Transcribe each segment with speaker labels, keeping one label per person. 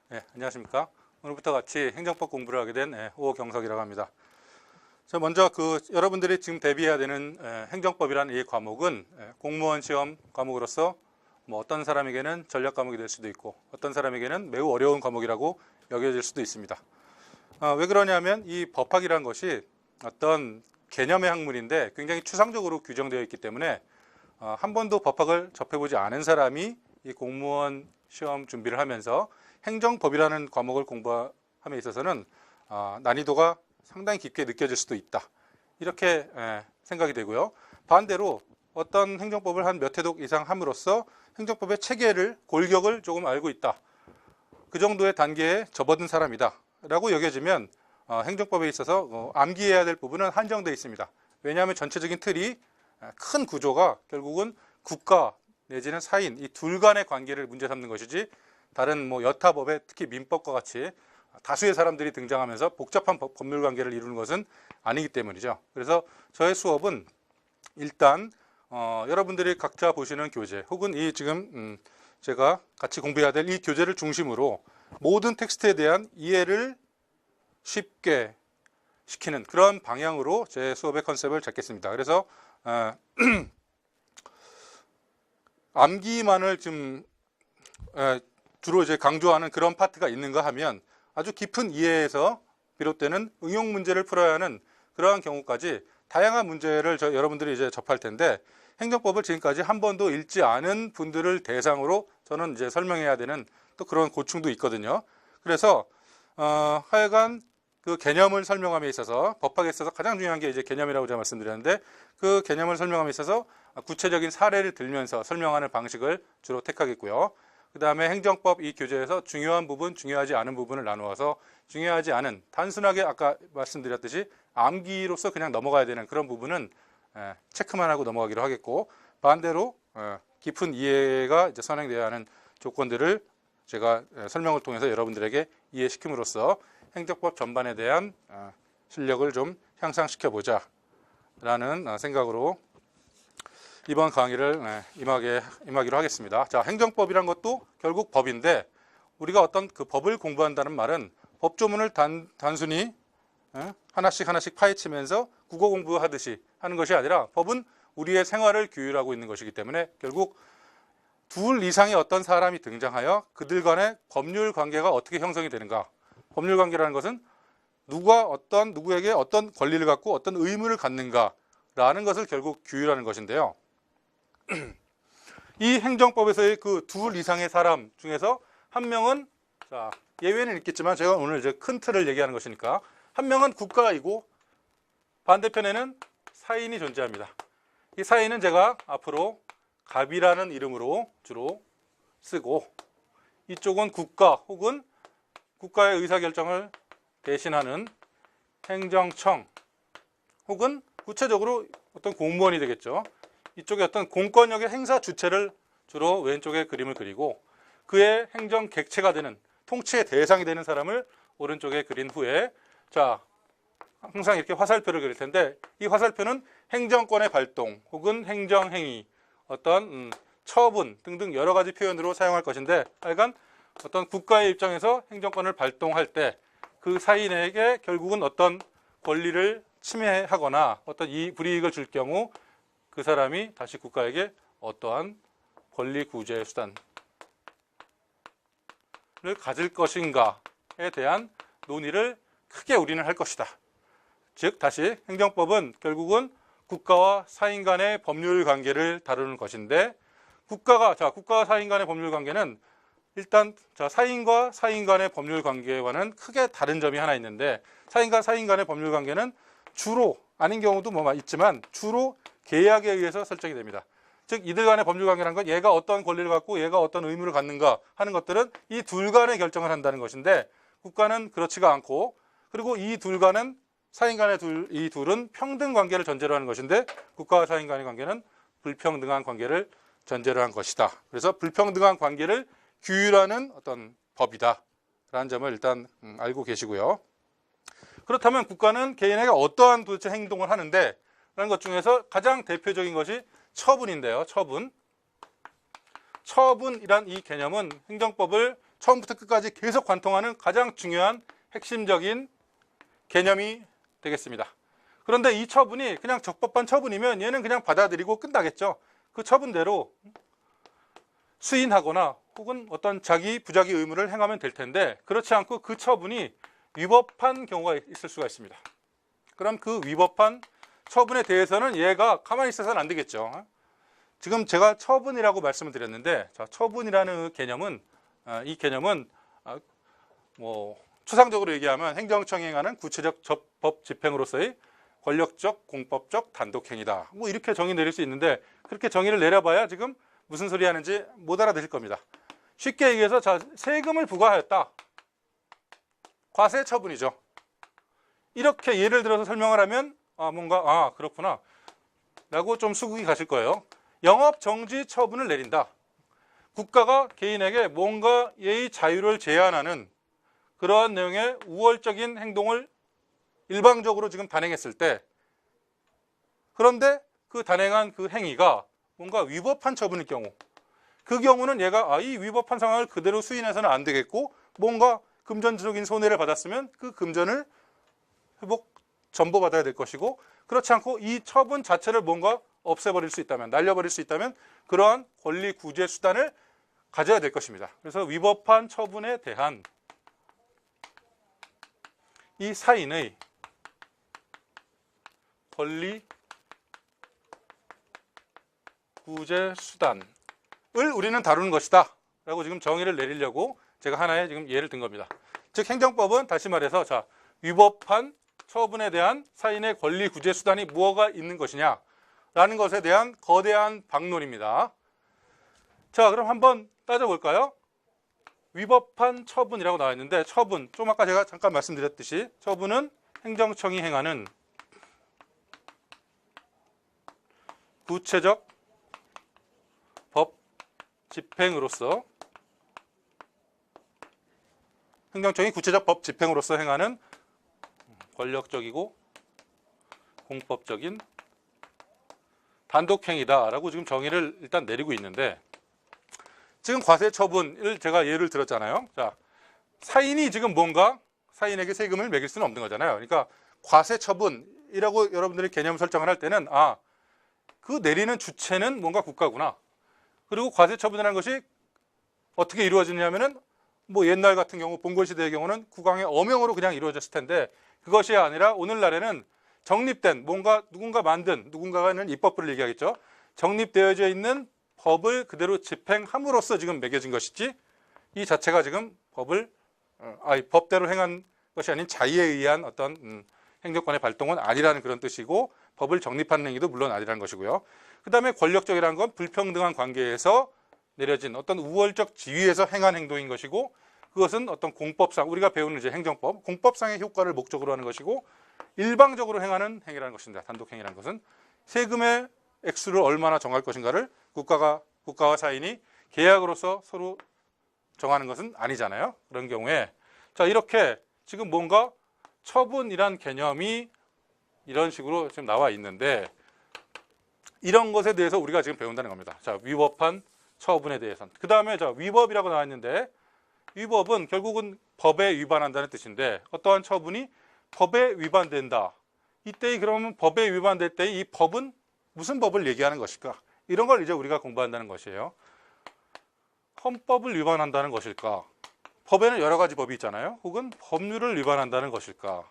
Speaker 1: 네, 안녕하십니까. 오늘부터 같이 행정법 공부를 하게 된 오경석이라고 합니다. 먼저 여러분들이 지금 대비해야 되는 행정법이라는 이 과목은 공무원 시험 과목으로서 어떤 사람에게는 전략 과목이 될 수도 있고 어떤 사람에게는 매우 어려운 과목이라고 여겨질 수도 있습니다. 왜 그러냐면 이 법학이라는 것이 어떤 개념의 학문인데 굉장히 추상적으로 규정되어 있기 때문에 한 번도 법학을 접해보지 않은 사람이 이 공무원 시험 준비를 하면서 행정법이라는 과목을 공부함에 있어서는 난이도가 상당히 깊게 느껴질 수도 있다. 이렇게 생각이 되고요. 반대로 어떤 행정법을 한 몇 회독 이상 함으로써 행정법의 체계를, 골격을 조금 알고 있다. 그 정도의 단계에 접어든 사람이다 라고 여겨지면 행정법에 있어서 암기해야 될 부분은 한정되어 있습니다. 왜냐하면 전체적인 틀이, 큰 구조가 결국은 국가 내지는 사인, 이 둘 간의 관계를 문제 삼는 것이지 다른 여타법에 특히 민법과 같이 다수의 사람들이 등장하면서 복잡한 법률 관계를 이루는 것은 아니기 때문이죠. 그래서 저의 수업은 일단 여러분들이 각자 보시는 교재 혹은 이 지금 제가 같이 공부해야 될 이 교재를 중심으로 모든 텍스트에 대한 이해를 쉽게 시키는 그런 방향으로 제 수업의 컨셉을 잡겠습니다. 그래서 암기만을 좀 주로 이제 강조하는 그런 파트가 있는가 하면 아주 깊은 이해에서 비롯되는 응용 문제를 풀어야 하는 그러한 경우까지 다양한 문제를 여러분들이 이제 접할 텐데 행정법을 지금까지 한 번도 읽지 않은 분들을 대상으로 저는 이제 설명해야 되는 또 그런 고충도 있거든요. 그래서 하여간 그 개념을 설명함에 있어서 법학에 있어서 가장 중요한 게 이제 개념이라고 제가 말씀드렸는데 그 개념을 설명함에 있어서 구체적인 사례를 들면서 설명하는 방식을 주로 택하겠고요. 그 다음에 행정법 이 교재에서 중요한 부분, 중요하지 않은 부분을 나누어서 중요하지 않은 단순하게 아까 말씀드렸듯이 암기로서 그냥 넘어가야 되는 그런 부분은 체크만 하고 넘어가기로 하겠고 반대로 깊은 이해가 이제 선행되어야 하는 조건들을 제가 설명을 통해서 여러분들에게 이해시킴으로써 행정법 전반에 대한 실력을 좀 향상시켜보자 라는 생각으로 이번 강의를 임하기로 하겠습니다. 자, 행정법이란 것도 결국 법인데 우리가 어떤 그 법을 공부한다는 말은 법조문을 단순히 하나씩 파헤치면서 국어 공부하듯이 하는 것이 아니라 법은 우리의 생활을 규율하고 있는 것이기 때문에 결국 둘 이상의 어떤 사람이 등장하여 그들 간의 법률 관계가 어떻게 형성이 되는가. 법률 관계라는 것은 누가 누구에게 어떤 권리를 갖고 어떤 의무를 갖는가라는 것을 결국 규율하는 것인데요. 이 행정법에서의 그 둘 이상의 사람 중에서 한 명은 예외는 있겠지만 제가 오늘 이제 큰 틀을 얘기하는 것이니까 한 명은 국가이고 반대편에는 사인이 존재합니다. 이 사인은 제가 앞으로 갑이라는 이름으로 주로 쓰고 이쪽은 국가 혹은 국가의 의사결정을 대신하는 행정청 혹은 구체적으로 어떤 공무원이 되겠죠. 이쪽에 어떤 공권력의 행사 주체를 주로 왼쪽에 그림을 그리고 그의 행정 객체가 되는 통치의 대상이 되는 사람을 오른쪽에 그린 후에 항상 이렇게 화살표를 그릴 텐데 이 화살표는 행정권의 발동 혹은 행정행위 어떤 처분 등등 여러 가지 표현으로 사용할 것인데 하여간 어떤 국가의 입장에서 행정권을 발동할 때 그 사인에게 결국은 어떤 권리를 침해하거나 어떤 불이익을 줄 경우 그 사람이 다시 국가에게 어떠한 권리 구제 수단을 가질 것인가에 대한 논의를 크게 우리는 할 것이다. 즉 다시 행정법은 결국은 국가와 사인 간의 법률 관계를 다루는 것인데 국가와 사인 간의 법률 관계는 일단 사인과 사인 간의 법률 관계와는 크게 다른 점이 하나 있는데 사인과 사인 간의 법률 관계는 주로 아닌 경우도 있지만 주로 계약에 의해서 설정이 됩니다. 즉 이들 간의 법률 관계라는 건 얘가 어떤 권리를 갖고 얘가 어떤 의무를 갖는가 하는 것들은 이 둘 간의 결정을 한다는 것인데 국가는 그렇지가 않고 그리고 이 둘 간은 사인 간의 이 둘은 평등 관계를 전제로 하는 것인데 국가와 사인 간의 관계는 불평등한 관계를 전제로 한 것이다. 그래서 불평등한 관계를 규율하는 어떤 법이다 라는 점을 일단 알고 계시고요. 그렇다면 국가는 개인에게 어떠한 도대체 행동을 하는데 라는 것 중에서 가장 대표적인 것이 처분인데요. 처분이란 이 개념은 행정법을 처음부터 끝까지 계속 관통하는 가장 중요한 핵심적인 개념이 되겠습니다. 그런데 이 처분이 그냥 적법한 처분이면 얘는 그냥 받아들이고 끝나겠죠. 그 처분대로 수인하거나 혹은 어떤 자기 부자기 의무를 행하면 될 텐데, 그렇지 않고 그 처분이 위법한 경우가 있을 수가 있습니다. 그럼 그 위법한 처분에 대해서는 얘가 가만히 있어서는 안 되겠죠. 지금 제가 처분이라고 말씀을 드렸는데, 자, 처분이라는 개념은 이 개념은 추상적으로 얘기하면 행정청이 행하는 구체적 법 집행으로서의 권력적, 공법적 단독행위다. 뭐 이렇게 정의 내릴 수 있는데, 그렇게 정의를 내려봐야 지금 무슨 소리 하는지 못 알아들을 겁니다. 쉽게 얘기해서, 자, 세금을 부과하였다. 과세 처분이죠. 이렇게 예를 들어서 설명을 하면 그렇구나 라고 좀 수긍이 가실 거예요. 영업 정지 처분을 내린다. 국가가 개인에게 뭔가 예의 자유를 제한하는 그러한 내용의 우월적인 행동을 일방적으로 지금 단행했을 때, 그런데 그 단행한 그 행위가 뭔가 위법한 처분일 경우, 그 경우는 얘가 이 위법한 상황을 그대로 수인해서는 안 되겠고, 뭔가 금전적인 손해를 받았으면 그 금전을 전보받아야 될 것이고, 그렇지 않고 이 처분 자체를 뭔가 없애버릴 수 있다면, 날려버릴 수 있다면 그러한 권리 구제 수단을 가져야 될 것입니다. 그래서 위법한 처분에 대한 이 사인의 권리 구제 수단을 우리는 다루는 것이다 라고 지금 정의를 내리려고 제가 하나의 지금 예를 든 겁니다. 즉 행정법은 다시 말해서, 자, 위법한 처분에 대한 사인의 권리 구제 수단이 무엇가 있는 것이냐 라는 것에 대한 거대한 방론입니다. 자, 그럼 한번 따져볼까요? 위법한 처분이라고 나와 있는데, 처분, 좀 아까 제가 잠깐 말씀드렸듯이 처분은 행정청이 행하는 구체적 법 집행으로서, 행정청이 구체적 법 집행으로서 행하는 권력적이고 공법적인 단독행위다라고 지금 정의를 일단 내리고 있는데, 지금 과세 처분을 제가 예를 들었잖아요. 자, 사인이 지금 뭔가 사인에게 세금을 매길 수는 없는 거잖아요. 그러니까 과세 처분이라고 여러분들이 개념 설정을 할 때는 그 내리는 주체는 뭔가 국가구나. 그리고 과세 처분이라는 것이 어떻게 이루어지냐면은 옛날 같은 경우 봉건시대의 경우는 국왕의 어명으로 그냥 이루어졌을 텐데, 그것이 아니라 오늘날에는 정립된 누군가가 있는 입법부를 얘기하겠죠. 정립되어져 있는 법을 그대로 집행함으로써 지금 매겨진 것이지, 이 자체가 지금 법대로 행한 것이 아닌 자의에 의한 어떤 행정권의 발동은 아니라는 그런 뜻이고, 법을 정립하는 행위도 물론 아니라는 것이고요. 그 다음에 권력적이라는 건 불평등한 관계에서 내려진 어떤 우월적 지위에서 행한 행동인 것이고, 그것은 어떤 공법상, 우리가 배우는 이제 행정법, 공법상의 효과를 목적으로 하는 것이고, 일방적으로 행하는 행위라는 것입니다. 단독행위라는 것은 세금의 액수를 얼마나 정할 것인가를 국가와 사인이 계약으로서 서로 정하는 것은 아니잖아요. 그런 경우에, 자, 이렇게 지금 뭔가 처분이란 개념이 이런 식으로 지금 나와 있는데, 이런 것에 대해서 우리가 지금 배운다는 겁니다. 자, 위법한 처분에 대해서는. 그 다음에 위법이라고 나와 있는데, 위법은 결국은 법에 위반한다는 뜻인데, 어떠한 처분이 법에 위반된다. 이때 그러면 법에 위반될 때 이 법은 무슨 법을 얘기하는 것일까? 이런 걸 이제 우리가 공부한다는 것이에요. 헌법을 위반한다는 것일까? 법에는 여러 가지 법이 있잖아요. 혹은 법률을 위반한다는 것일까?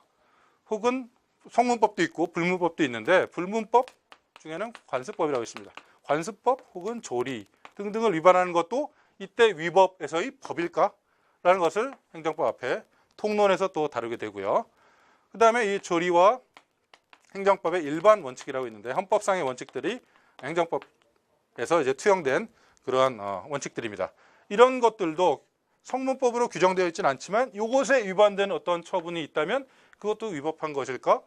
Speaker 1: 혹은 성문법도 있고 불문법도 있는데, 불문법 중에는 관습법이라고 있습니다. 관습법 혹은 조리 등등을 위반하는 것도 이때 위법에서의 법일까? 라는 것을 행정법 앞에 통론에서 또 다루게 되고요. 그 다음에 이 조리와 행정법의 일반 원칙이라고 있는데, 헌법상의 원칙들이 행정법에서 이제 투영된 그러한 원칙들입니다. 이런 것들도 성문법으로 규정되어 있지는 않지만, 이것에 위반된 어떤 처분이 있다면 그것도 위법한 것일까?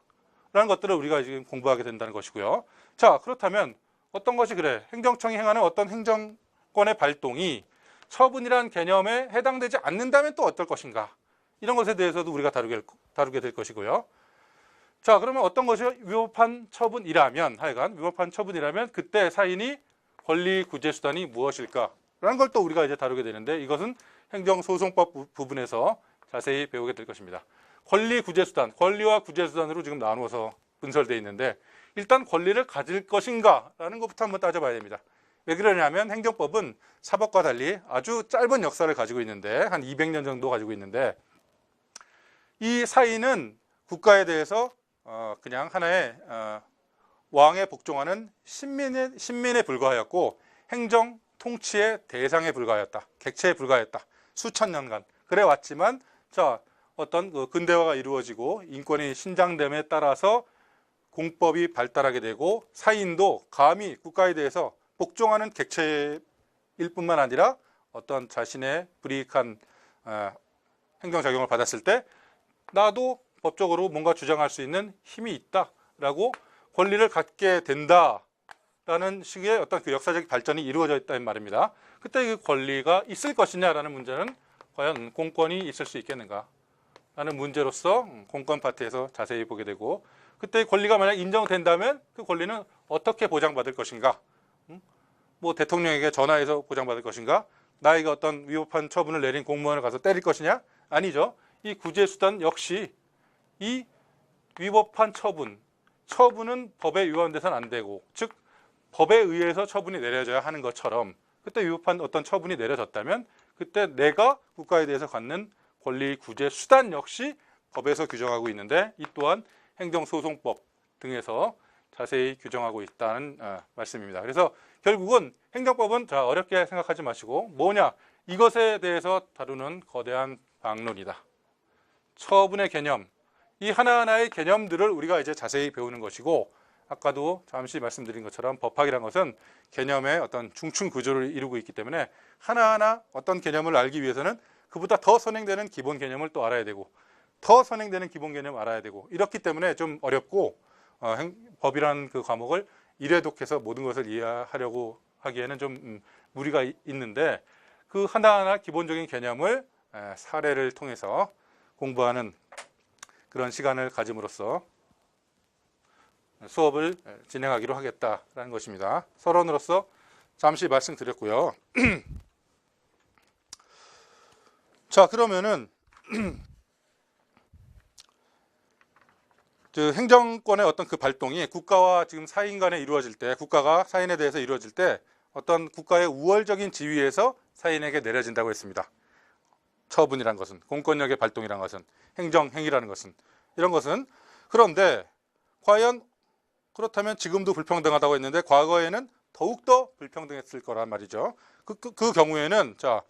Speaker 1: 라는 것들을 우리가 지금 공부하게 된다는 것이고요. 자, 그렇다면 어떤 것이 행정청이 행하는 어떤 행정권의 발동이 처분이라는 개념에 해당되지 않는다면 또 어떨 것인가? 이런 것에 대해서도 우리가 다루게 될 것이고요. 자, 그러면 어떤 것이 위법한 처분이라면, 하여간 위법한 처분이라면 그때 사인이 권리 구제 수단이 무엇일까? 라는 걸 또 우리가 이제 다루게 되는데, 이것은 행정소송법 부분에서 자세히 배우게 될 것입니다. 권리 구제 수단, 권리와 구제 수단으로 지금 나누어서 분설되어 있는데, 일단 권리를 가질 것인가? 라는 것부터 한번 따져봐야 됩니다. 왜 그러냐면 행정법은 사법과 달리 아주 짧은 역사를 가지고 있는데, 한 200년 정도 가지고 있는데, 이 사인은 국가에 대해서 그냥 하나의 왕에 복종하는 신민에 불과하였고, 행정 통치의 대상에 불과하였다. 객체에 불과하였다. 수천 년간 그래 왔지만, 자, 어떤 그 근대화가 이루어지고 인권이 신장됨에 따라서 공법이 발달하게 되고, 사인도 감히 국가에 대해서 복종하는 객체일 뿐만 아니라 어떤 자신의 불이익한 행정작용을 받았을 때 나도 법적으로 뭔가 주장할 수 있는 힘이 있다라고 권리를 갖게 된다라는 식의 어떤 그 역사적 발전이 이루어져 있다는 말입니다. 그때 그 권리가 있을 것이냐라는 문제는 과연 공권이 있을 수 있겠는가 라는 문제로서 공권 파트에서 자세히 보게 되고, 그때 권리가 만약 인정된다면 그 권리는 어떻게 보장받을 것인가, 뭐 대통령에게 전화해서 보장받을 것인가, 나에게 어떤 위법한 처분을 내린 공무원을 가서 때릴 것이냐? 아니죠. 이 구제수단 역시 이 위법한 처분은 법에 위반돼서는 안 되고, 즉 법에 의해서 처분이 내려져야 하는 것처럼, 그때 위법한 어떤 처분이 내려졌다면 그때 내가 국가에 대해서 갖는 권리 구제 수단 역시 법에서 규정하고 있는데, 이 또한 행정소송법 등에서 자세히 규정하고 있다는 말씀입니다. 그래서 결국은 행정법은 자, 어렵게 생각하지 마시고 뭐냐, 이것에 대해서 다루는 거대한 방론이다. 처분의 개념, 이 하나하나의 개념들을 우리가 이제 자세히 배우는 것이고, 아까도 잠시 말씀드린 것처럼 법학이라는 것은 개념의 어떤 중층 구조를 이루고 있기 때문에 하나하나 어떤 개념을 알기 위해서는 그보다 더 선행되는 기본 개념을 또 알아야 되고, 더 선행되는 기본 개념을 알아야 되고, 이렇기 때문에 좀 어렵고, 법이라는 그 과목을 이래독해서 모든 것을 이해하려고 하기에는 좀 무리가 있는데, 그 하나하나 기본적인 개념을 사례를 통해서 공부하는 그런 시간을 가짐으로써 수업을 진행하기로 하겠다라는 것입니다. 서론으로서 잠시 말씀드렸고요. 자, 그러면은 행정권의 어떤 그 발동이 국가와 지금 사인 간에 이루어질 때, 국가가 사인에 대해서 이루어질 때 어떤 국가의 우월적인 지위에서 사인에게 내려진다고 했습니다. 처분이란 것은, 공권력의 발동이란 것은, 행정행위라는 것은, 이런 것은. 그런데 과연 그렇다면 지금도 불평등하다고 했는데 과거에는 더욱더 불평등했을 거란 말이죠. 그 경우에는 자,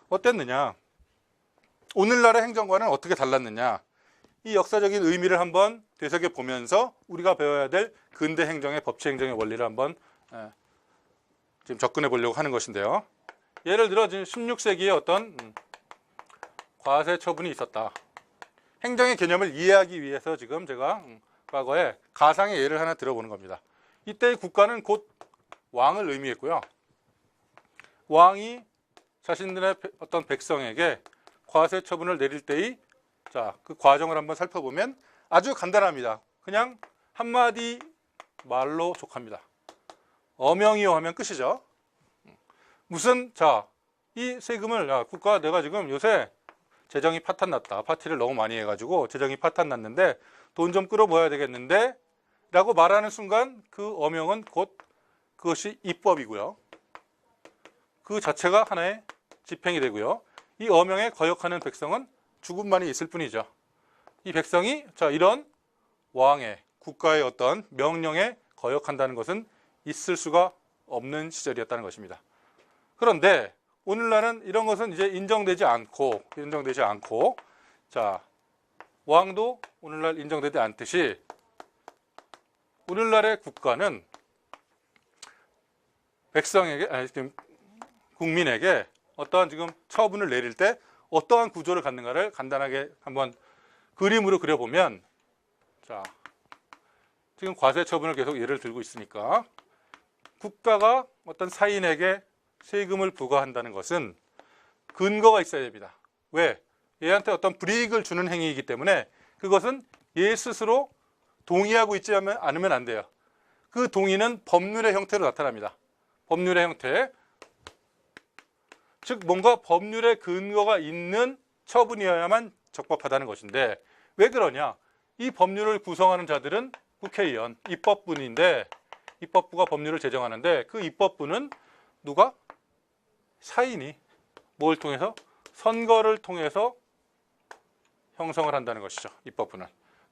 Speaker 1: 어땠느냐, 오늘날의 행정과는 어떻게 달랐느냐, 이 역사적인 의미를 한번 되새겨보면서 우리가 배워야 될 근대 행정의 법치 행정의 원리를 한번 지금 접근해 보려고 하는 것인데요. 예를 들어 지금 16세기에 어떤 과세 처분이 있었다. 행정의 개념을 이해하기 위해서 지금 제가 과거에 가상의 예를 하나 들어보는 겁니다. 이때의 국가는 곧 왕을 의미했고요. 왕이 자신들의 어떤 백성에게 과세 처분을 내릴 때의 자, 그 과정을 한번 살펴보면 아주 간단합니다. 그냥 한마디 말로 족합니다. 어명이요 하면 끝이죠. 무슨, 자, 이 세금을, 야, 국가 내가 지금 요새 재정이 파탄났다. 파티를 너무 많이 해가지고 재정이 파탄났는데 돈 좀 끌어모아야 되겠는데 라고 말하는 순간 그 어명은 곧 그것이 입법이고요. 그 자체가 하나의 집행이 되고요. 이 어명에 거역하는 백성은 죽음만이 있을 뿐이죠. 이 백성이 자, 이런 왕의, 국가의 어떤 명령에 거역한다는 것은 있을 수가 없는 시절이었다는 것입니다. 그런데 오늘날은 이런 것은 이제 인정되지 않고 자, 왕도 오늘날 인정되지 않듯이 오늘날의 국가는 백성에게, 국민에게 어떠한 지금 처분을 내릴 때 어떠한 구조를 갖는가를 간단하게 한번 그림으로 그려보면, 자, 지금 과세 처분을 계속 예를 들고 있으니까 국가가 어떤 사인에게 세금을 부과한다는 것은 근거가 있어야 됩니다. 왜? 얘한테 어떤 불이익을 주는 행위이기 때문에 그것은 얘 스스로 동의하고 있지 않으면 안 돼요. 그 동의는 법률의 형태로 나타납니다. 법률의 형태. 즉 뭔가 법률의 근거가 있는 처분이어야만 적법하다는 것인데 왜 그러냐? 이 법률을 구성하는 자들은 국회의원, 입법부인데 입법부가 법률을 제정하는데 그 입법부는 누가? 사인이 뭘 통해서? 선거를 통해서 형성을 한다는 것이죠. 입법부는.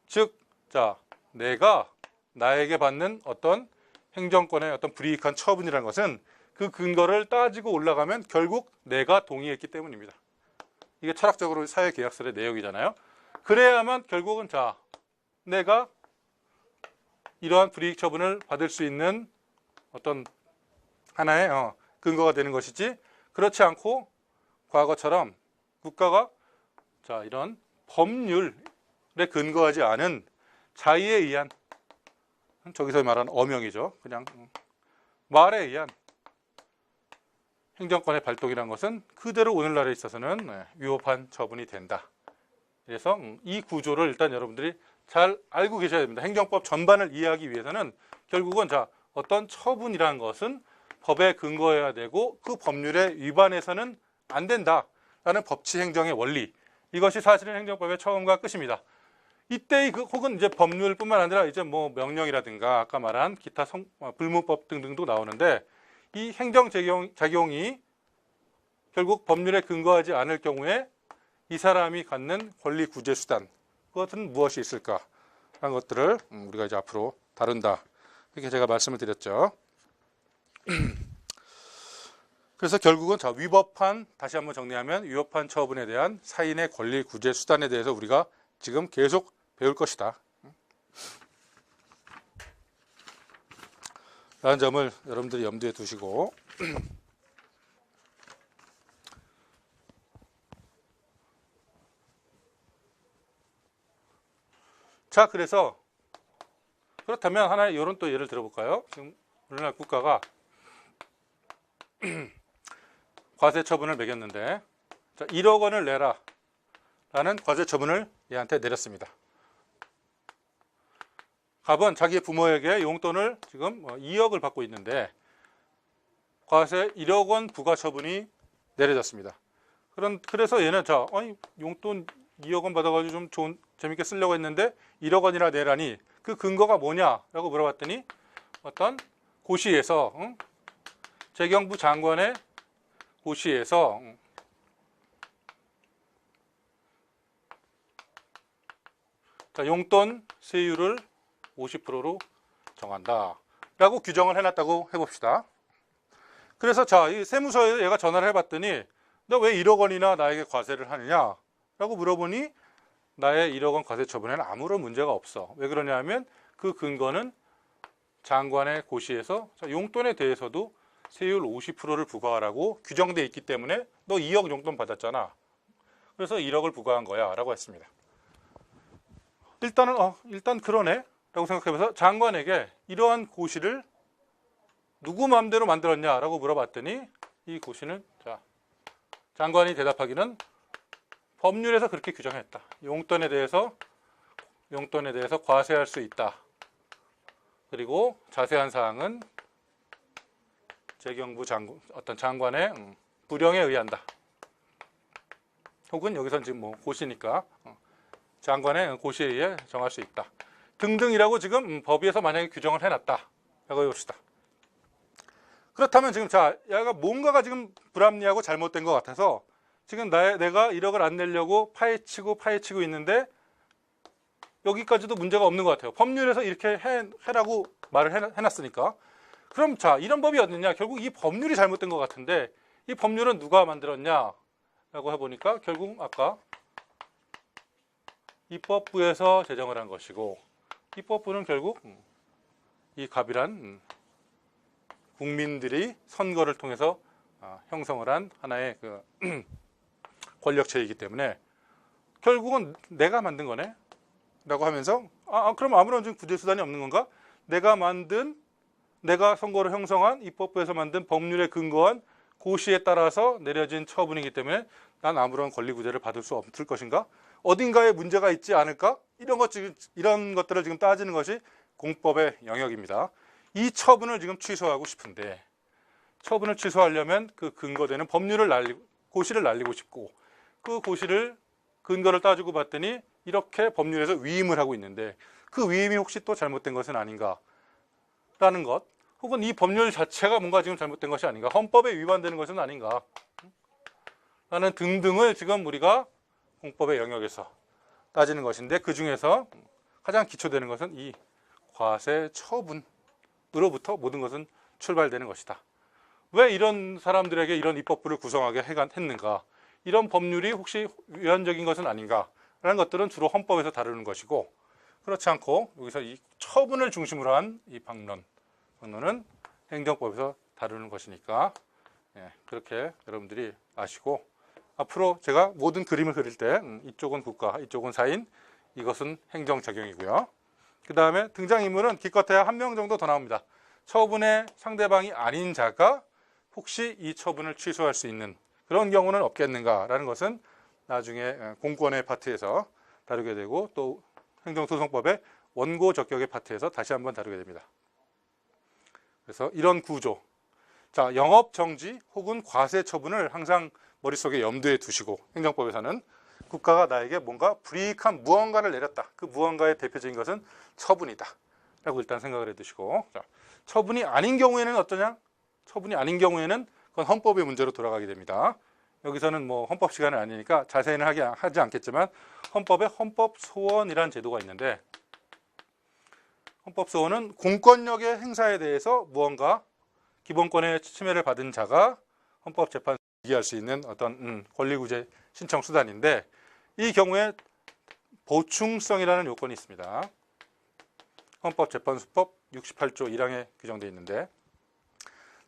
Speaker 1: 즉, 자, 내가 나에게 받는 어떤 행정권의 어떤 불이익한 처분이라는 것은 그 근거를 따지고 올라가면 결국 내가 동의했기 때문입니다. 이게 철학적으로 사회계약설의 내용이잖아요. 그래야만 결국은 자, 내가 이러한 불이익 처분을 받을 수 있는 어떤 하나의 근거가 되는 것이지 그렇지 않고 과거처럼 국가가 자, 이런 법률에 근거하지 않은 자의에 의한 저기서 말하는 어명이죠. 그냥 말에 의한 행정권의 발동이라는 것은 그대로 오늘날에 있어서는 위법한 처분이 된다. 그래서 이 구조를 일단 여러분들이 잘 알고 계셔야 됩니다. 행정법 전반을 이해하기 위해서는 결국은 자, 어떤 처분이라는 것은 법에 근거해야 되고 그 법률에 위반해서는 안 된다라는 법치 행정의 원리. 이것이 사실은 행정법의 처음과 끝입니다. 이때의 혹은 이제 법률뿐만 아니라 이제 뭐 명령이라든가 아까 말한 기타 불문법 등등도 나오는데 이 행정 작용이 결국 법률에 근거하지 않을 경우에 이 사람이 갖는 권리 구제 수단 그것은 무엇이 있을까 하는 것들을 우리가 이제 앞으로 다룬다 이렇게 제가 말씀을 드렸죠. 그래서 결국은 자, 위법한 다시 한번 정리하면 위법한 처분에 대한 사인의 권리 구제 수단에 대해서 우리가 지금 계속 배울 것이다 라는 점을 여러분들이 염두에 두시고 자, 그래서 그렇다면 하나의 이런 또 예를 들어볼까요? 지금 우리나라 국가가 과세 처분을 매겼는데 자, 1억 원을 내라 라는 과세 처분을 얘한테 내렸습니다. 갑은 자기 부모에게 용돈을 지금 2억을 받고 있는데 과세 1억 원 부과 처분이 내려졌습니다. 그래서 얘는 자, 아니 용돈 2억 원 받아가지고 좀 재밌게 쓰려고 했는데 1억 원이나 내라니 그 근거가 뭐냐라고 물어봤더니 어떤 고시에서 재경부 장관의 고시에서 자, 용돈 세율을 50%로 정한다 라고 규정을 해놨다고 해봅시다. 그래서 자, 이 세무서에 얘가 전화를 해봤더니 너 왜 1억 원이나 나에게 과세를 하느냐 라고 물어보니 나의 1억 원 과세 처분에는 아무런 문제가 없어. 왜 그러냐 하면 그 근거는 장관의 고시에서 용돈에 대해서도 세율 50%를 부과하라고 규정되어 있기 때문에 너 2억 용돈 받았잖아. 그래서 1억을 부과한 거야 라고 했습니다. 일단 그러네 라고 생각해보면서 장관에게 이러한 고시를 누구 마음대로 만들었냐라고 물어봤더니 이 고시는 자, 장관이 대답하기는 법률에서 그렇게 규정했다. 용돈에 대해서 과세할 수 있다. 그리고 자세한 사항은 재경부 어떤 장관의 불령에 의한다. 혹은 여기선 지금 뭐 고시니까 장관의 고시에 의해 정할 수 있다. 등등이라고 지금 법위에서 만약에 규정을 해놨다. 라고 해봅시다. 그렇다면 지금 자, 얘가 뭔가가 지금 불합리하고 잘못된 것 같아서 지금 내가 1억을 안 내려고 파헤치고 있는데 여기까지도 문제가 없는 것 같아요. 법률에서 이렇게 해라고 말을 해놨으니까. 그럼 자, 이런 법이 어딨냐? 결국 이 법률이 잘못된 것 같은데 이 법률은 누가 만들었냐? 라고 해보니까 결국 아까 입법부에서 제정을 한 것이고 입법부는 결국 이 갑이란 국민들이 선거를 통해서 형성을 한 하나의 그 권력체이기 때문에 결국은 내가 만든 거네 라고 하면서 그럼 아무런 좀 구제수단이 없는 건가? 내가 선거를 형성한 입법부에서 만든 법률에 근거한 고시에 따라서 내려진 처분이기 때문에 난 아무런 권리 구제를 받을 수 없을 것인가? 어딘가에 문제가 있지 않을까? 이런 것들을 지금 따지는 것이 공법의 영역입니다. 이 처분을 지금 취소하고 싶은데 처분을 취소하려면 그 근거되는 고시를 날리고 싶고 그 고시를 근거를 따지고 봤더니 이렇게 법률에서 위임을 하고 있는데 그 위임이 혹시 또 잘못된 것은 아닌가라는 것, 혹은 이 법률 자체가 뭔가 지금 잘못된 것이 아닌가, 헌법에 위반되는 것은 아닌가 라는 등등을 지금 우리가 공법의 영역에서 따지는 것인데, 그 중에서 가장 기초되는 것은 이 과세 처분으로부터 모든 것은 출발되는 것이다. 왜 이런 사람들에게 이런 입법부를 구성하게 했는가, 이런 법률이 혹시 위헌적인 것은 아닌가 라는 것들은 주로 헌법에서 다루는 것이고, 그렇지 않고 여기서 이 처분을 중심으로 한 이 방론은 행정법에서 다루는 것이니까, 그렇게 여러분들이 아시고, 앞으로 제가 모든 그림을 그릴 때 이쪽은 국가, 이쪽은 사인, 이것은 행정작용이고요. 그 다음에 등장인물은 기껏해야 한 명 정도 더 나옵니다. 처분의 상대방이 아닌 자가 혹시 이 처분을 취소할 수 있는 그런 경우는 없겠는가라는 것은 나중에 공권의 파트에서 다루게 되고, 또 행정소송법의 원고 적격의 파트에서 다시 한번 다루게 됩니다. 그래서 이런 구조, 자, 영업 정지 혹은 과세 처분을 항상 머릿속에 염두에 두시고, 행정법에서는 국가가 나에게 뭔가 불이익한 무언가를 내렸다, 그 무언가의 대표적인 것은 처분이다 라고 일단 생각을 해두시고, 자, 처분이 아닌 경우에는 어떠냐? 처분이 아닌 경우에는 그건 헌법의 문제로 돌아가게 됩니다. 여기서는 뭐 헌법 시간은 아니니까 자세히는 하지 않겠지만, 헌법에 헌법소원이라는 제도가 있는데, 헌법소원은 공권력의 행사에 대해서 무언가 기본권의 침해를 받은 자가 헌법재판소에 얘기할 수 있는 어떤 권리구제 신청 수단인데, 이 경우에 보충성이라는 요건이 있습니다. 헌법재판소법 68조 1항에 규정되어 있는데,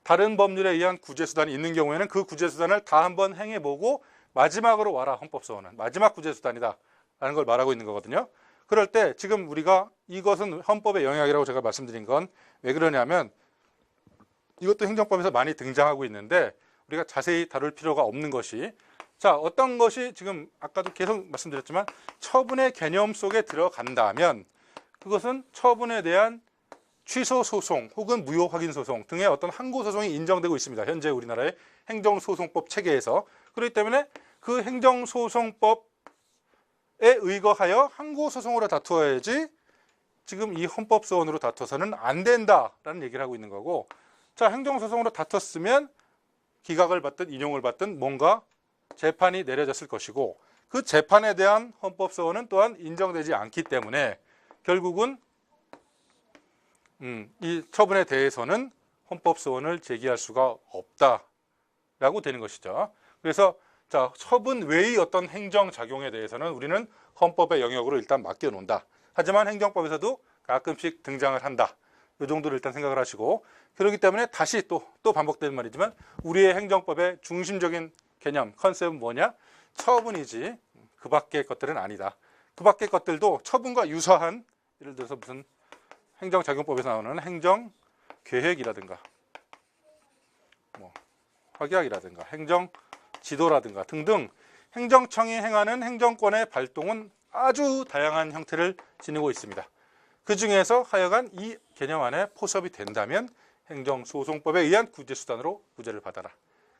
Speaker 1: 다른 법률에 의한 구제수단이 있는 경우에는 그 구제수단을 다 한번 행해보고 마지막으로 와라, 헌법소원은 마지막 구제수단이다 라는 걸 말하고 있는 거거든요. 그럴 때 지금 우리가 이것은 헌법의 영역이라고 제가 말씀드린 건 왜 그러냐면, 이것도 행정법에서 많이 등장하고 있는데 우리가 자세히 다룰 필요가 없는 것이, 자, 어떤 것이 지금 아까도 계속 말씀드렸지만 처분의 개념 속에 들어간다면 그것은 처분에 대한 취소 소송 혹은 무효 확인 소송 등의 어떤 항고 소송이 인정되고 있습니다. 현재 우리나라의 행정소송법 체계에서. 그렇기 때문에 그 행정소송법에 의거하여 항고 소송으로 다투어야지 지금 이 헌법소원으로 다투어서는 안 된다라는 얘기를 하고 있는 거고, 자, 행정소송으로 다퉜으면 기각을 받든 인용을 받든 뭔가 재판이 내려졌을 것이고, 그 재판에 대한 헌법소원은 또한 인정되지 않기 때문에 결국은 이 처분에 대해서는 헌법소원을 제기할 수가 없다라고 되는 것이죠. 그래서 자, 처분 외의 어떤 행정작용에 대해서는 우리는 헌법의 영역으로 일단 맡겨놓는다. 하지만 행정법에서도 가끔씩 등장을 한다. 이 정도를 일단 생각을 하시고, 그렇기 때문에 다시 또 반복되는 말이지만 우리의 행정법의 중심적인 개념, 컨셉은 뭐냐? 처분이지 그 밖의 것들은 아니다. 그 밖의 것들도 처분과 유사한, 예를 들어서 무슨 행정작용법에서 나오는 행정계획이라든가 뭐 확약이라든가 행정지도라든가 등등 행정청이 행하는 행정권의 발동은 아주 다양한 형태를 지니고 있습니다. 그 중에서 하여간 이 개념 안에 포섭이 된다면 행정소송법에 의한 구제수단으로 구제를 받아라.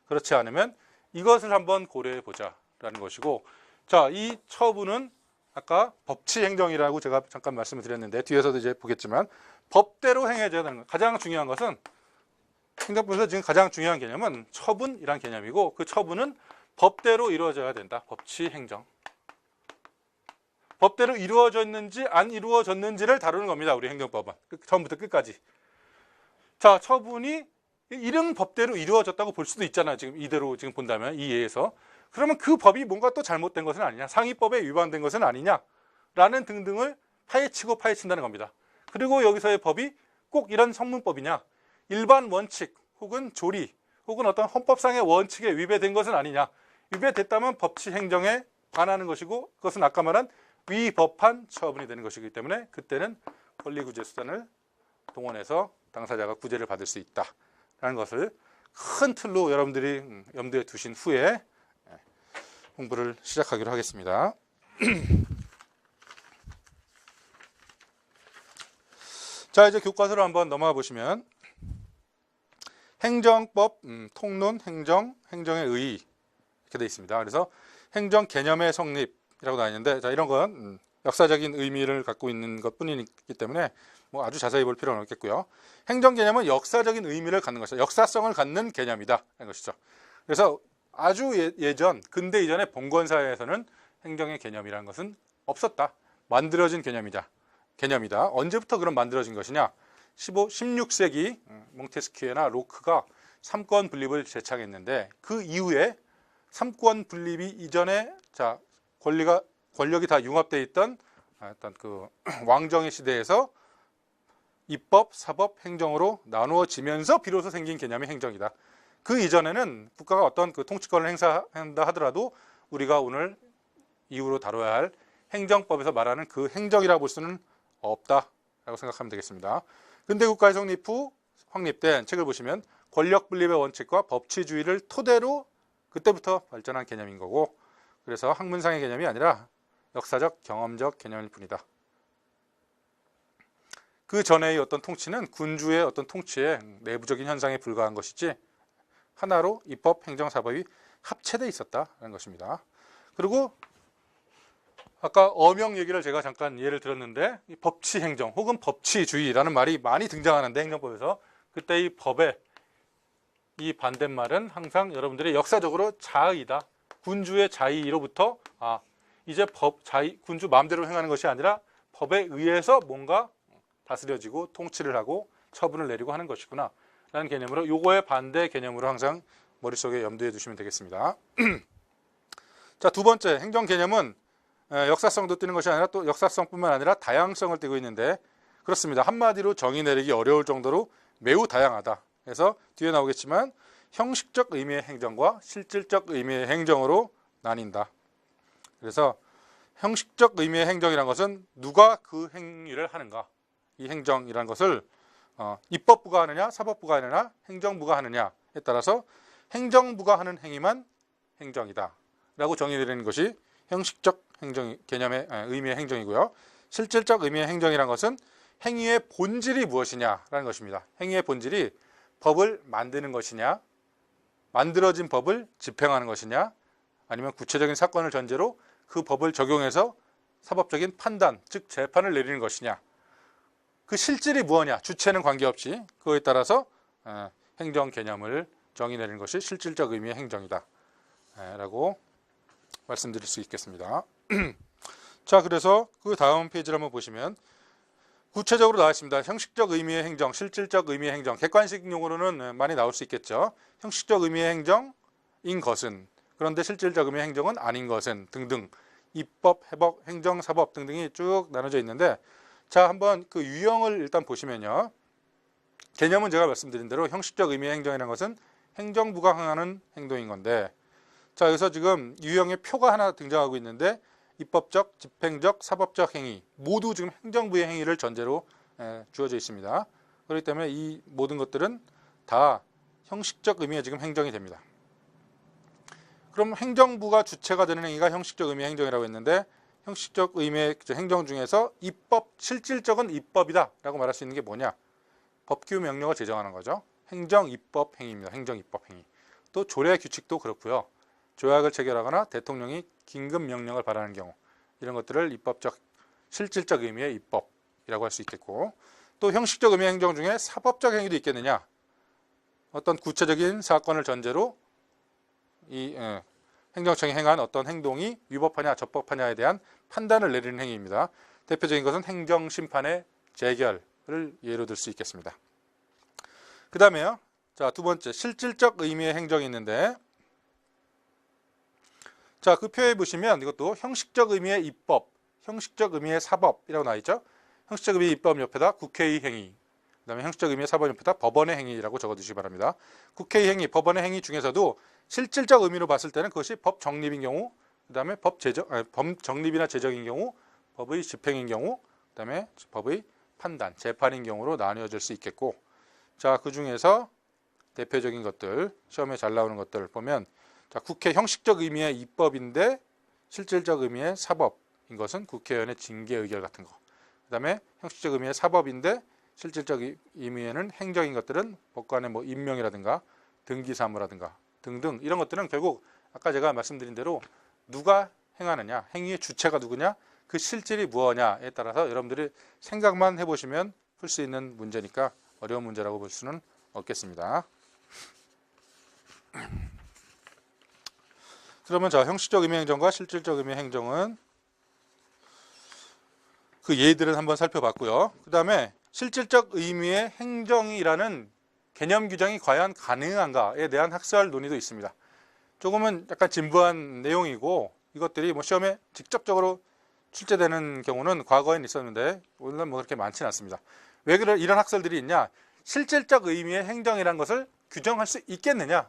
Speaker 1: 그렇지 않으면 이것을 한번 고려해 보자라는 것이고, 자, 이 처분은 아까 법치행정이라고 제가 잠깐 말씀을 드렸는데 뒤에서도 이제 보겠지만 법대로 행해져야 되는 것. 가장 중요한 것은 행정법에서 지금 가장 중요한 개념은 처분이란 개념이고, 그 처분은 법대로 이루어져야 된다. 법치행정. 법대로 이루어졌는지 안 이루어졌는지를 다루는 겁니다. 우리 행정법은 처음부터 끝까지. 자, 처분이 이런 법대로 이루어졌다고 볼 수도 있잖아요. 지금 이대로 지금 본다면 이 예에서. 그러면 그 법이 뭔가 또 잘못된 것은 아니냐, 상위법에 위반된 것은 아니냐라는 등등을 파헤치고 파헤친다는 겁니다. 그리고 여기서의 법이 꼭 이런 성문법이냐, 일반 원칙 혹은 조리 혹은 어떤 헌법상의 원칙에 위배된 것은 아니냐, 위배됐다면 법치행정에 반하는 것이고, 그것은 아까 말한 위법한 처분이 되는 것이기 때문에 그때는 권리구제수단을 동원해서 당사자가 구제를 받을 수 있다라는 것을 큰 틀로 여러분들이 염두에 두신 후에 공부를 시작하기로 하겠습니다. 자, 이제 교과서로 한번 넘어가 보시면 행정법, 통론, 행정, 행정의 의 이렇게 되어 있습니다. 그래서 행정 개념의 성립이라고 나와 있는데, 자, 이런 건 역사적인 의미를 갖고 있는 것뿐이기 때문에 뭐 아주 자세히 볼 필요는 없겠고요. 행정 개념은 역사적인 의미를 갖는 것이다. 역사성을 갖는 개념이다 하는 것이죠. 그래서 아주 예전, 근대 이전의 봉건사회에서는 행정의 개념이라는 것은 없었다. 만들어진 개념이다. 언제부터 그럼 만들어진 것이냐? 16세기 몽테스키에나 로크가 삼권 분립을 제창했는데, 그 이후에 삼권 분립이 이전에 자 권력이 다 융합되어 있던 어떤 그 왕정의 시대에서 입법, 사법, 행정으로 나누어지면서 비로소 생긴 개념이 행정이다. 그 이전에는 국가가 어떤 그 통치권을 행사한다 하더라도 우리가 오늘 이후로 다뤄야 할 행정법에서 말하는 그 행정이라고 볼 수는 없다라고 생각하면 되겠습니다. 근대 국가의 성립 후 확립된 책을 보시면 권력 분립의 원칙과 법치주의를 토대로 그때부터 발전한 개념인 거고, 그래서 학문상의 개념이 아니라 역사적, 경험적 개념일 뿐이다. 그 전에의 어떤 통치는 군주의 어떤 통치의 내부적인 현상에 불과한 것이지 하나로 입법, 행정, 사법이 합체되어 있었다는 것입니다. 그리고 아까 어명 얘기를 제가 잠깐 예를 들었는데, 이 법치행정 혹은 법치주의라는 말이 많이 등장하는데 행정법에서, 그때 이 법의 이 반대말은 항상 여러분들이 역사적으로 자의다. 군주의 자의로부터 이제 군주 마음대로 행하는 것이 아니라 법에 의해서 뭔가 다스려지고 통치를 하고 처분을 내리고 하는 것이구나 라는 개념으로, 요거의 반대 개념으로 항상 머릿속에 염두에 두시면 되겠습니다. 자, 두 번째, 행정 개념은 역사성도 띠는 것이 아니라 또 역사성뿐만 아니라 다양성을 띠고 있는데, 그렇습니다. 한마디로 정의 내리기 어려울 정도로 매우 다양하다. 그래서 뒤에 나오겠지만 형식적 의미의 행정과 실질적 의미의 행정으로 나뉜다. 그래서 형식적 의미의 행정이라는 것은 누가 그 행위를 하는가, 이 행정이라는 것을 입법부가 하느냐, 사법부가 하느냐, 행정부가 하느냐에 따라서 행정부가 하는 행위만 행정이다 라고 정의 내리는 것이 형식적 행정 개념의 의미의 행정이고요. 실질적 의미의 행정이라는 것은 행위의 본질이 무엇이냐라는 것입니다. 행위의 본질이 법을 만드는 것이냐, 만들어진 법을 집행하는 것이냐, 아니면 구체적인 사건을 전제로 그 법을 적용해서 사법적인 판단, 즉 재판을 내리는 것이냐, 그 실질이 무엇이냐, 주체는 관계없이 그거에 따라서 행정 개념을 정의 내리는 것이 실질적 의미의 행정이다 라고 말씀드릴 수 있겠습니다. 자, 그래서 그 다음 페이지를 한번 보시면 구체적으로 나와 있습니다. 형식적 의미의 행정, 실질적 의미의 행정. 객관식 용어로는 많이 나올 수 있겠죠. 형식적 의미의 행정인 것은, 그런데 실질적 의미의 행정은 아닌 것은 등등, 입법, 해법, 행정, 사법 등등이 쭉 나눠져 있는데, 자, 한번 그 유형을 일단 보시면요. 개념은 제가 말씀드린 대로 형식적 의미의 행정이라는 것은 행정부가 행하는 행동인 건데, 자, 여기서 지금 유형의 표가 하나 등장하고 있는데, 입법적, 집행적, 사법적 행위 모두 지금 행정부의 행위를 전제로 주어져 있습니다. 그렇기 때문에 이 모든 것들은 다 형식적 의미의 지금 행정이 됩니다. 그럼 행정부가 주체가 되는 행위가 형식적 의미의 행정이라고 했는데, 형식적 의미의 행정 중에서 입법, 실질적은 입법이다 라고 말할 수 있는 게 뭐냐? 법규 명령을 제정하는 거죠. 행정 입법 행위입니다. 행정 입법 행위. 또 조례 규칙도 그렇고요. 조약을 체결하거나 대통령이 긴급 명령을 발하는 경우, 이런 것들을 입법적, 실질적 의미의 입법이라고 할 수 있겠고, 또 형식적 의미의 행정 중에 사법적 행위도 있겠느냐? 어떤 구체적인 사건을 전제로 이 행정청이 행한 어떤 행동이 위법하냐 적법하냐에 대한 판단을 내리는 행위입니다. 대표적인 것은 행정심판의 재결을 예로 들 수 있겠습니다. 그 다음에요. 자, 두 번째, 실질적 의미의 행정이 있는데, 자, 그 표에 보시면 이것도 형식적 의미의 입법, 형식적 의미의 사법이라고 나와 있죠. 형식적 의미의 입법 옆에다 국회의 행위, 그 다음에 형식적 의미의 사법 옆에다 법원의 행위라고 적어두시기 바랍니다. 국회의 행위, 법원의 행위 중에서도 실질적 의미로 봤을 때는 그것이 법 정립인 경우, 그 다음에 법 정립이나 제정인 경우, 법의 집행인 경우, 그 다음에 법의 판단, 재판인 경우로 나뉘어질 수 있겠고, 자, 그 중에서 대표적인 것들, 시험에 잘 나오는 것들을 보면, 자, 국회 형식적 의미의 입법인데 실질적 의미의 사법, 것은 국회의원의 징계 의결 같은 거. 그다음에 형식적 의미의 사법인데 실질적 의미에는 행정인 것들은 법관의 뭐 임명이라든가 등기 사무라든가 등등 이런 것들은 결국 아까 제가 말씀드린 대로 누가 행하느냐, 행위의 주체가 누구냐, 그 실질이 무엇냐에 따라서 여러분들이 생각만 해보시면 풀 수 있는 문제니까 어려운 문제라고 볼 수는 없겠습니다. 그러면 자, 형식적 의미의 행정과 실질적 의미의 행정은 그 예들을 한번 살펴봤고요. 그 다음에 실질적 의미의 행정이라는 개념 규정이 과연 가능한가에 대한 학설 논의도 있습니다. 조금은 약간 진부한 내용이고 이것들이 뭐 시험에 직접적으로 출제되는 경우는 과거엔 있었는데 오늘은 뭐 그렇게 많지는 않습니다. 왜 이런 학설들이 있냐? 실질적 의미의 행정이라는 것을 규정할 수 있겠느냐?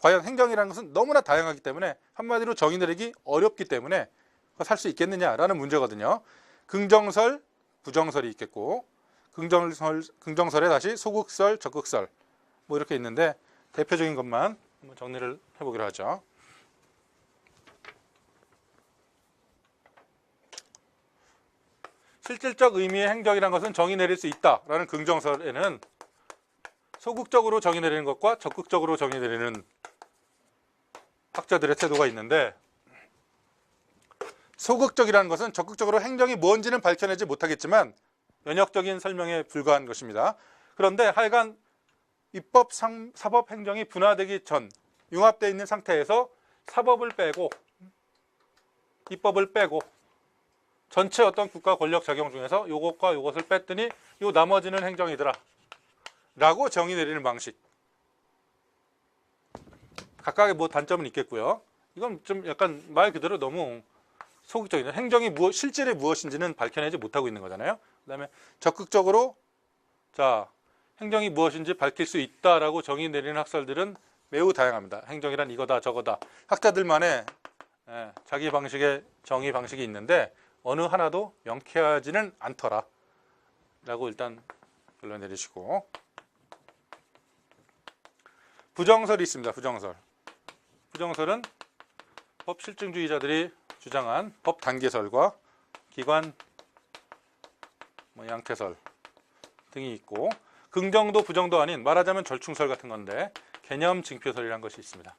Speaker 1: 과연 행정이라는 것은 너무나 다양하기 때문에 한마디로 정의 내리기 어렵기 때문에 그걸 할 수 있겠느냐라는 문제거든요. 긍정설, 부정설이 있겠고 긍정설에 다시 소극설, 적극설 뭐 이렇게 있는데 대표적인 것만 한번 정리를 해보기로 하죠. 실질적 의미의 행정이라는 것은 정의 내릴 수 있다라는 긍정설에는 소극적으로 정의 내리는 것과 적극적으로 정의 내리는 학자들의 태도가 있는데 소극적이라는 것은 적극적으로 행정이 뭔지는 밝혀내지 못하겠지만 면역적인 설명에 불과한 것입니다. 그런데 하여간 입법, 사법, 행정이 분화되기 전 융합되어 있는 상태에서 사법을 빼고 입법을 빼고 전체 어떤 국가 권력 작용 중에서 요것과 요것을 뺐더니 요 나머지는 행정이더라 라고 정의 내리는 방식. 각각의 뭐 단점은 있겠고요. 이건 좀 약간 말 그대로 너무 소극적이죠. 행정이 실질이 무엇인지는 밝혀내지 못하고 있는 거잖아요. 그 다음에 적극적으로 자 행정이 무엇인지 밝힐 수 있다라고 정의 내리는 학설들은 매우 다양합니다. 행정이란 이거다 저거다. 학자들만의 자기 방식의 정의 방식이 있는데 어느 하나도 명쾌하지는 않더라 라고 일단 결론 내리시고 부정설이 있습니다. 부정설은 법실증주의자들이 주장한 법 단계설과 기관 양태설 등이 있고 긍정도 부정도 아닌 말하자면 절충설 같은 건데 개념 징표설이라는 것이 있습니다.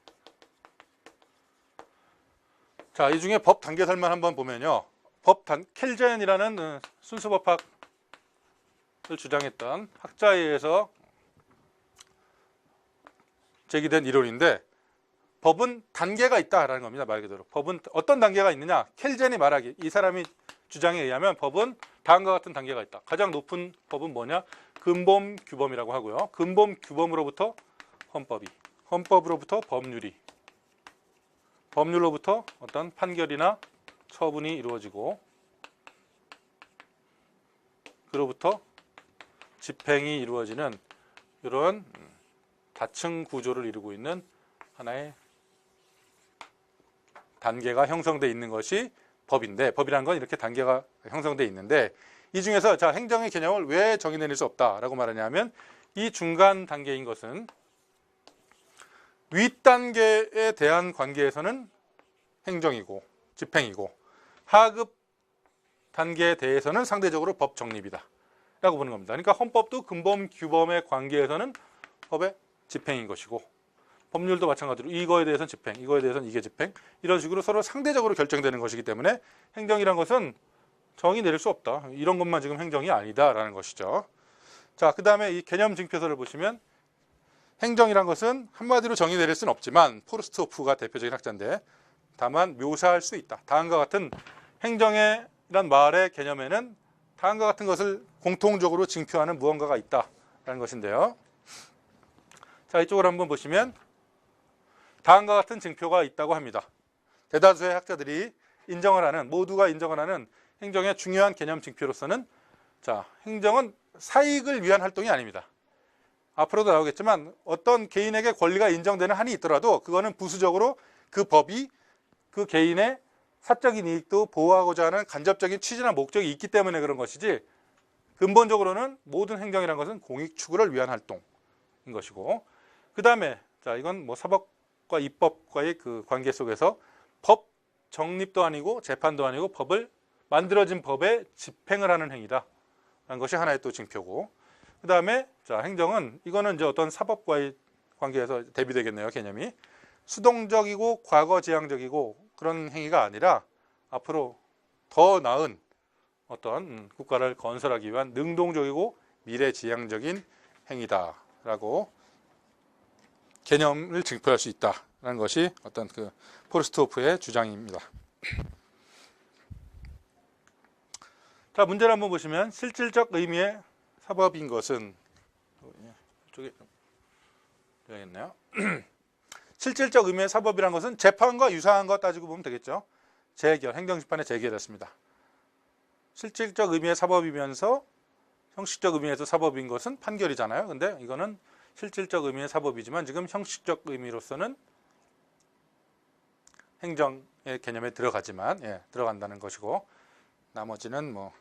Speaker 1: 자, 이 중에 법 단계설만 한번 보면요. 켈젠이라는 순수법학을 주장했던 학자에 의해서 제기된 이론인데 법은 단계가 있다라는 겁니다. 말 그대로. 법은 어떤 단계가 있느냐? 켈젠이 말하기. 이 사람이 주장에 의하면 법은 다음과 같은 단계가 있다. 가장 높은 법은 뭐냐? 근본 규범이라고 하고요. 근본 규범으로부터 헌법이, 헌법으로부터 법률이, 법률로부터 어떤 판결이나 처분이 이루어지고 그로부터 집행이 이루어지는 이런 다층 구조를 이루고 있는 하나의 단계가 형성되어 있는 것이 법인데 법이라는 건 이렇게 단계가 형성되어 있는데 이 중에서 자 행정의 개념을 왜 정의 내릴 수 없다라고 말하냐면 이 중간 단계인 것은 윗단계에 대한 관계에서는 행정이고 집행이고 하급 단계에 대해서는 상대적으로 법 정립이다 라고 보는 겁니다. 그러니까 헌법도 근본 규범의 관계에서는 법의 집행인 것이고 법률도 마찬가지로 이거에 대해서는 집행, 이거에 대해서는 이게 집행 이런 식으로 서로 상대적으로 결정되는 것이기 때문에 행정이란 것은 정의 내릴 수 없다. 이런 것만 지금 행정이 아니다라는 것이죠. 자, 그 다음에 이 개념 징표설을 보시면 행정이란 것은 한마디로 정의 내릴 수는 없지만 포르스트호프가 대표적인 학자인데 다만 묘사할 수 있다. 다음과 같은 행정이란 말의 개념에는 다음과 같은 것을 공통적으로 징표하는 무언가가 있다라는 것인데요. 자, 이쪽으로 한번 보시면 다음과 같은 징표가 있다고 합니다. 대다수의 학자들이 인정을 하는, 모두가 인정을 하는 행정의 중요한 개념 징표로서는 자, 행정은 사익을 위한 활동이 아닙니다. 앞으로도 나오겠지만 어떤 개인에게 권리가 인정되는 한이 있더라도 그거는 부수적으로 그 법이 그 개인의 사적인 이익도 보호하고자 하는 간접적인 취지나 목적이 있기 때문에 그런 것이지 근본적으로는 모든 행정이라는 것은 공익 추구를 위한 활동인 것이고 그 다음에 자 이건 뭐 사법과 입법과의 그 관계 속에서 법 정립도 아니고 재판도 아니고 법을 만들어진 법에 집행을 하는 행위다 라는 것이 하나의 또 징표고, 그 다음에 자, 행정은 이거는 이제 어떤 사법과의 관계에서 대비되겠네요. 개념이 수동적이고 과거지향적이고 그런 행위가 아니라 앞으로 더 나은 어떤 국가를 건설하기 위한 능동적이고 미래지향적인 행위다라고 개념을 징표할 수 있다라는 것이 어떤 그 포르스트호프의 주장입니다. 자, 문제를 한번 보시면 실질적 의미의 사법인 것은 이쪽에 되겠네요. 실질적 의미의 사법이란 것은 재판과 유사한 것 따지고 보면 되겠죠. 재결, 행정심판의 재결이었습니다. 실질적 의미의 사법이면서 형식적 의미에서 사법인 것은 판결이잖아요. 근데 이거는 실질적 의미의 사법이지만 지금 형식적 의미로서는 행정의 개념에 들어가지만 들어간다는 것이고, 나머지는 뭐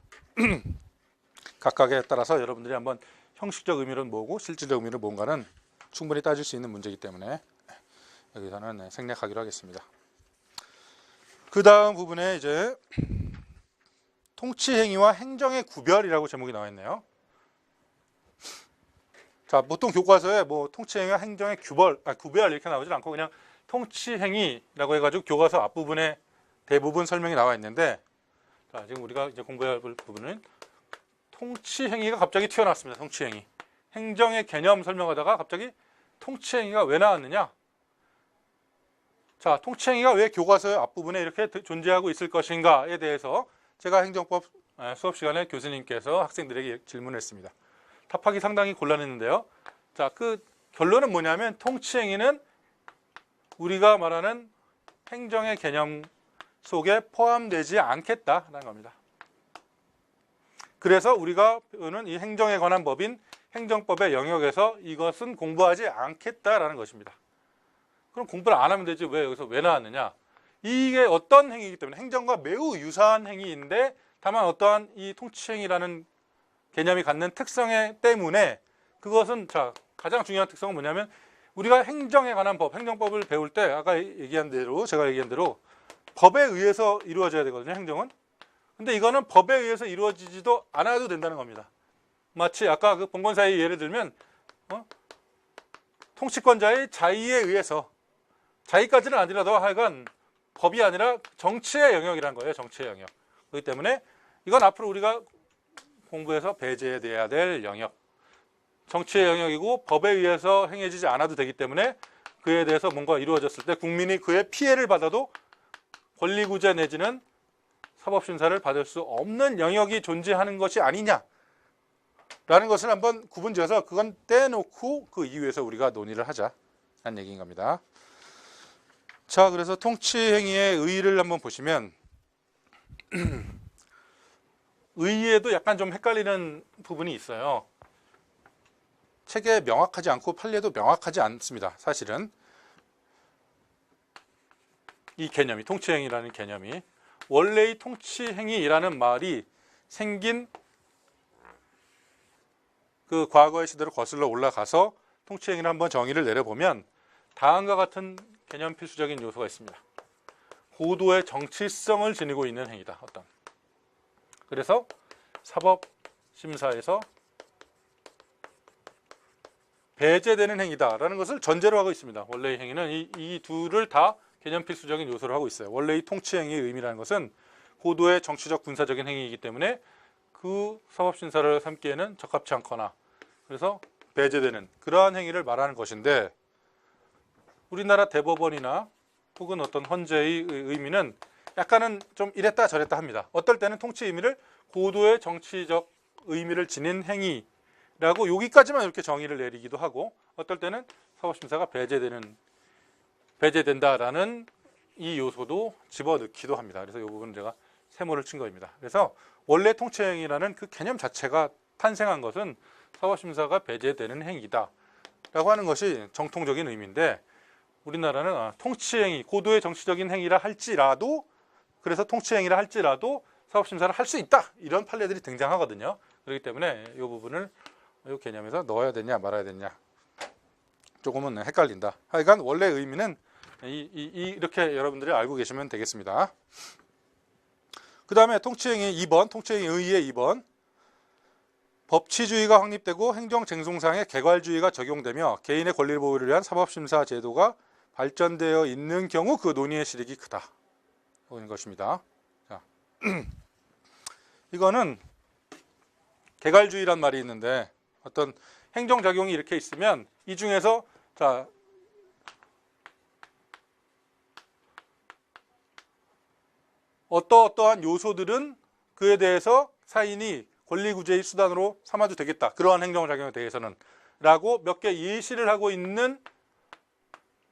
Speaker 1: 각각에 따라서 여러분들이 한번 형식적 의미는 뭐고 실질적 의미는 뭔가는 충분히 따질 수 있는 문제이기 때문에 여기서는 생략하기로 하겠습니다. 그 다음 부분에 이제 통치행위와 행정의 구별이라고 제목이 나와 있네요. 자, 보통 교과서에 뭐 통치행위와 행정의 구별 이렇게 나오지 않고 그냥 통치행위라고 해가지고 교과서 앞부분에 대부분 설명이 나와 있는데, 자, 지금 우리가 이제 공부해야 할 부분은 통치행위가 갑자기 튀어나왔습니다. 통치행위. 행정의 개념 설명하다가 갑자기 통치행위가 왜 나왔느냐? 자, 통치행위가 왜 교과서의 앞부분에 이렇게 존재하고 있을 것인가에 대해서 제가 행정법 수업 시간에 교수님께서 학생들에게 질문했습니다. 답하기 상당히 곤란했는데요. 자, 그 결론은 뭐냐면 통치행위는 우리가 말하는 행정의 개념 속에 포함되지 않겠다라는 겁니다. 그래서 우리가 배우는 이 행정에 관한 법인 행정법의 영역에서 이것은 공부하지 않겠다라는 것입니다. 그럼 공부를 안 하면 되지 왜 여기서 왜 나왔느냐? 이게 어떤 행위이기 때문에 행정과 매우 유사한 행위인데 다만 어떠한 이 통치행위라는 개념이 갖는 특성 때문에 그것은 자, 가장 중요한 특성은 뭐냐면 우리가 행정에 관한 법, 행정법을 배울 때 아까 얘기한 대로 제가 얘기한 대로 법에 의해서 이루어져야 되거든요. 행정은. 근데 이거는 법에 의해서 이루어지지도 않아도 된다는 겁니다. 마치 아까 그 봉건사의 예를 들면 통치권자의 자의에 의해서, 자의까지는 아니라도 하여간 법이 아니라 정치의 영역이란 거예요. 정치의 영역. 그렇기 때문에 이건 앞으로 우리가 공부해서 배제돼야 될 영역, 정치의 영역이고 법에 의해서 행해지지 않아도 되기 때문에 그에 대해서 뭔가 이루어졌을 때 국민이 그의 피해를 받아도 권리구제 내지는 사법심사를 받을 수 없는 영역이 존재하는 것이 아니냐라는 것을 한번 구분지어서 그건 떼놓고 그 이유에서 우리가 논의를 하자라는 얘기인 겁니다. 자, 그래서 통치행위의 의의를 한번 보시면 의의에도 약간 좀 헷갈리는 부분이 있어요. 책에 명확하지 않고 판례도 명확하지 않습니다. 사실은 이 개념이, 통치행위라는 개념이 원래의 통치행위라는 말이 생긴 그 과거의 시대로 거슬러 올라가서 통치행위를 한번 정의를 내려보면 다음과 같은 개념 필수적인 요소가 있습니다. 고도의 정치성을 지니고 있는 행위다. 어떤. 그래서 사법심사에서 배제되는 행위다라는 것을 전제로 하고 있습니다. 원래의 행위는 이 둘을 다 개념 필수적인 요소로 하고 있어요. 원래의 통치행위의 의미라는 것은 고도의 정치적 군사적인 행위이기 때문에 그 사법심사를 삼기에는 적합치 않거나 그래서 배제되는 그러한 행위를 말하는 것인데, 우리나라 대법원이나 혹은 어떤 헌재의 의미는 약간은 좀 이랬다 저랬다 합니다. 어떨 때는 통치 의미를 고도의 정치적 의미를 지닌 행위라고 여기까지만 이렇게 정의를 내리기도 하고, 어떨 때는 사법심사가 배제된다라는 이 요소도 집어넣기도 합니다. 그래서 이 부분은 제가 세모를 친 겁니다. 그래서 원래 통치행위라는 그 개념 자체가 탄생한 것은 사법심사가 배제되는 행위다 라고 하는 것이 정통적인 의미인데, 우리나라는 통치행위, 고도의 정치적인 행위라 할지라도, 그래서 통치행위라 할지라도 사법심사를 할 수 있다, 이런 판례들이 등장하거든요. 그렇기 때문에 이 부분을 이 개념에서 넣어야 되냐 말아야 되냐 조금은 헷갈린다. 하여간 원래 의미는 이렇게 여러분들이 알고 계시면 되겠습니다. 그 다음에 통치행위 2번, 통치행위 의의 2번. 법치주의가 확립되고 행정쟁송상의 개괄주의가 적용되며 개인의 권리를 보호를 위한 사법심사 제도가 발전되어 있는 경우 그 논의의 실익이 크다. 이런 것입니다. 자, 이거는 개괄주의란 말이 있는데 어떤 행정작용이 이렇게 있으면 이 중에서 자, 어떠한 요소들은 그에 대해서 사인이 권리구제의 수단으로 삼아도 되겠다. 그러한 행정작용에 대해서는 라고 몇 개 예시를 하고 있는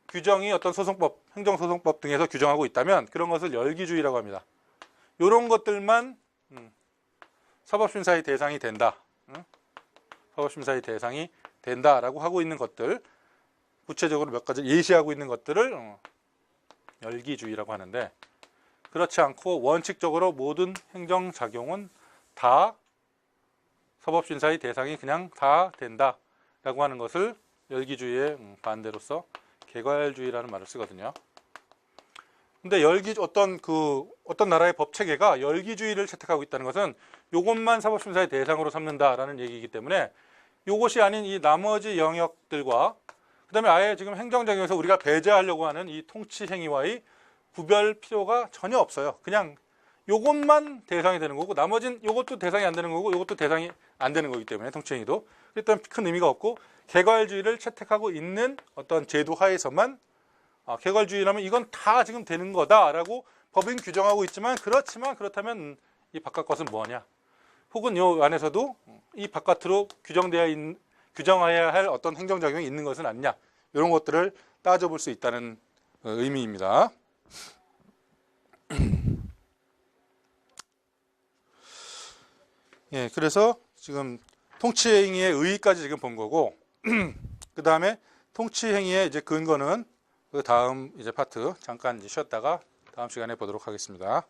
Speaker 1: 규정이 어떤 소송법, 행정소송법 등에서 규정하고 있다면 그런 것을 열기주의라고 합니다. 이런 것들만 사법심사의 대상이 된다. 사법심사의 대상이 된다라고 하고 있는 것들, 구체적으로 몇 가지 예시하고 있는 것들을 열기주의라고 하는데, 그렇지 않고 원칙적으로 모든 행정작용은 다 사법심사의 대상이 그냥 다 된다라고 하는 것을 열기주의의 반대로서 개괄주의라는 말을 쓰거든요. 근데 어떤 나라의 법 체계가 열기주의를 채택하고 있다는 것은 이것만 사법심사의 대상으로 삼는다라는 얘기이기 때문에 이것이 아닌 이 나머지 영역들과 그다음에 아예 지금 행정작용에서 우리가 배제하려고 하는 이 통치행위와의 구별 필요가 전혀 없어요. 그냥 이것만 대상이 되는 거고 나머지는 이것도 대상이 안 되는 거고 이것도 대상이 안 되는 거기 때문에 통치행위도 일단 큰 의미가 없고 개괄주의를 채택하고 있는 어떤 제도 하에서만 개괄주의라면 이건 다 지금 되는 거다라고 법인 규정하고 있지만 그렇다면 이 바깥 것은 뭐냐? 혹은 이 안에서도 이 바깥으로 규정해야 할 어떤 행정작용이 있는 것은 아니냐? 이런 것들을 따져볼 수 있다는 의미입니다. 예, 그래서 지금 통치행위의 의의까지 지금 본 거고, 그 다음에 통치행위의 이제 근거는 그 다음 이제 파트 잠깐 이제 쉬었다가 다음 시간에 보도록 하겠습니다.